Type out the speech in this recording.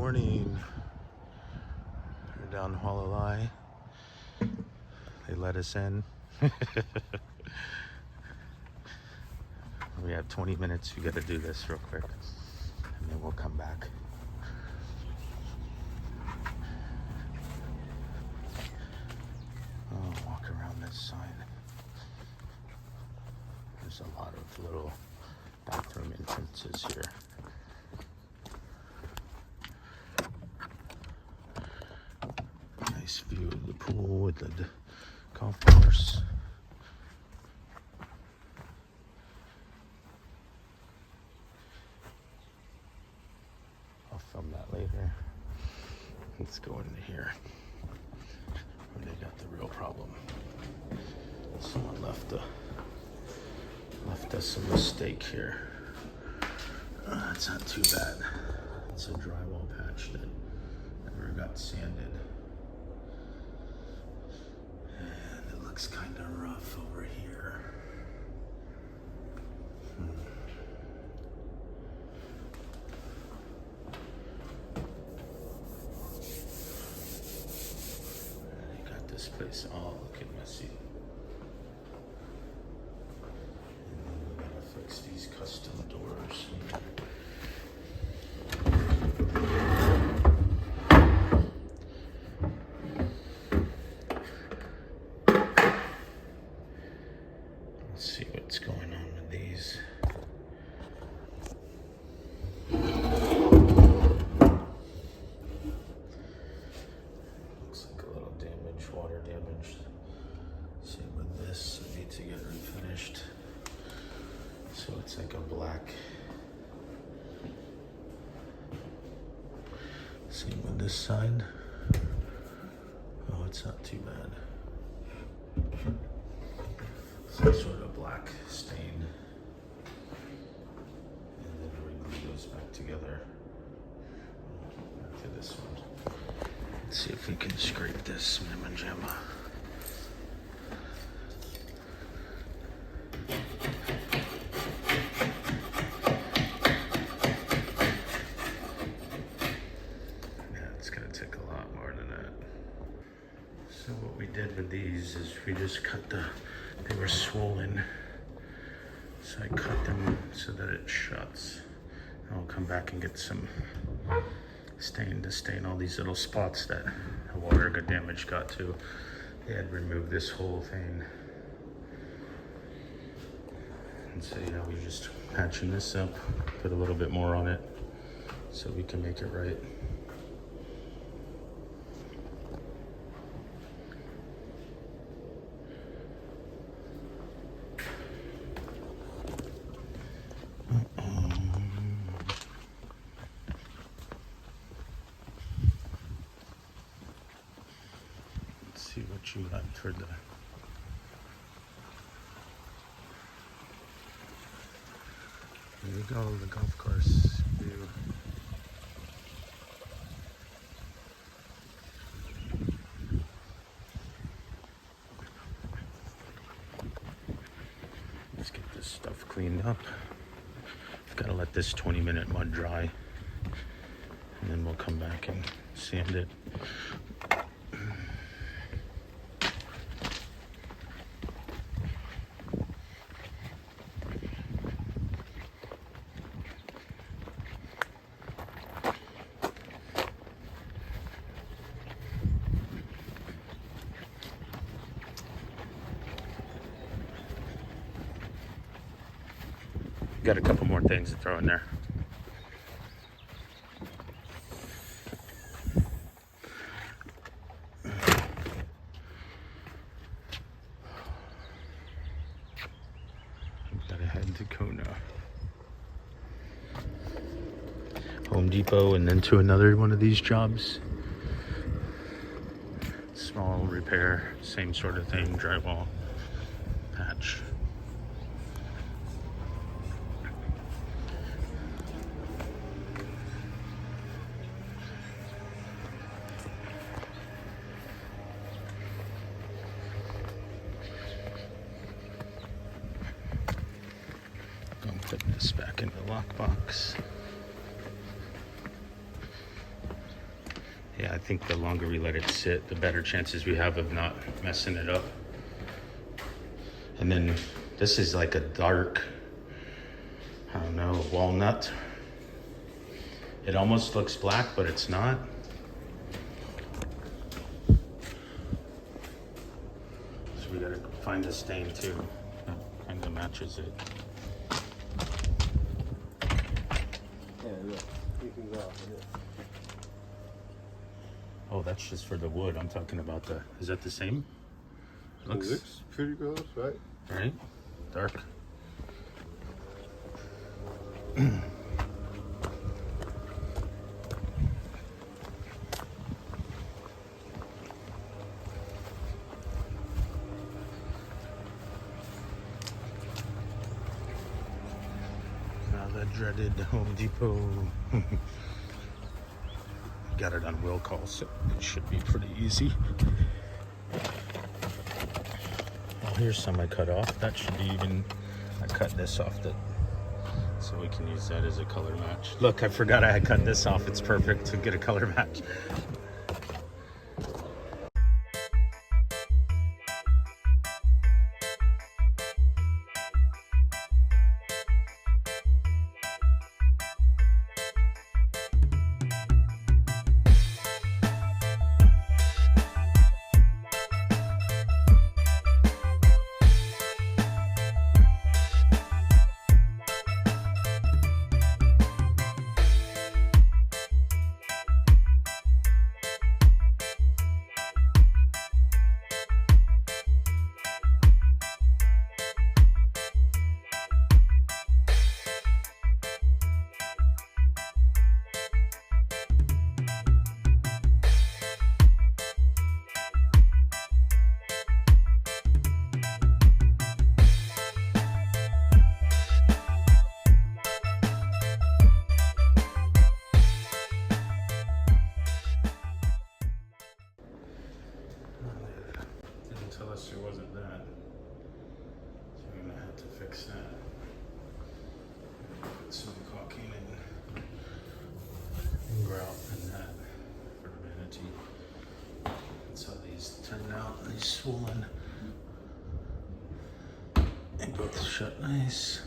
morning. We're down Hualalai. They let us in. We have 20 minutes. We got to do this real quick, and then we'll come back. Oh, walk around this sign. There's a lot of little bathroom entrances here. Nice view of the pool with the golf course. I'll film that later. Let's go into here where they got the real problem. Someone left us a mistake here. It's not too bad. It's a drywall patch that never got sanded. And it looks kind of rough over here. They got this place all looking messy. And then we gotta fix these custom doors. Let's see what's going on with these. Looks like a little damage, water damage. Same with this, it needs to get refinished. So it's like a black. Same with this side. Oh, it's not too bad. Some sort of black stain. And then we glue those back together. Back to this one. Let's see if we can scrape this mamma jamma. Yeah, it's gonna take a lot more than that. So what we did with these is we just cut they were swollen. So I cut them so that it shuts. And I'll come back and get some stain to stain all these little spots that the water damage got to. They had removed this whole thing. And so, we're just patching this up, put a little bit more on it so we can make it right. See what you got for the there you go, the golf course view. Let's get this stuff cleaned up. I've got to let this 20-minute mud dry, and then we'll come back and sand it. Got a couple more things to throw in there. Gotta head to Kona. Home Depot, and then to another one of these jobs. Small repair, same sort of thing, drywall patch. I'll put this back in the lockbox. Yeah, I think the longer we let it sit, the better chances we have of not messing it up. And then this is like a dark, I don't know, walnut. It almost looks black, but it's not. So we gotta find a stain too that kind of matches it. Yeah, you can go off of this. Oh, that's just for the wood. I'm talking about the, is that the same? Looks pretty close, right? Right? Dark. Now the dreaded Home Depot. Got it on will call, so it should be pretty easy. Oh, here's some I cut off. That should be even, I cut this off so we can use that as a color match. Look, I forgot I had cut this off. It's perfect to get a color match. Tell us there wasn't that. So we're gonna have to fix that. Put some caulking and grout in that for the vanity. That's how these turned out. These swollen. They both shut nice.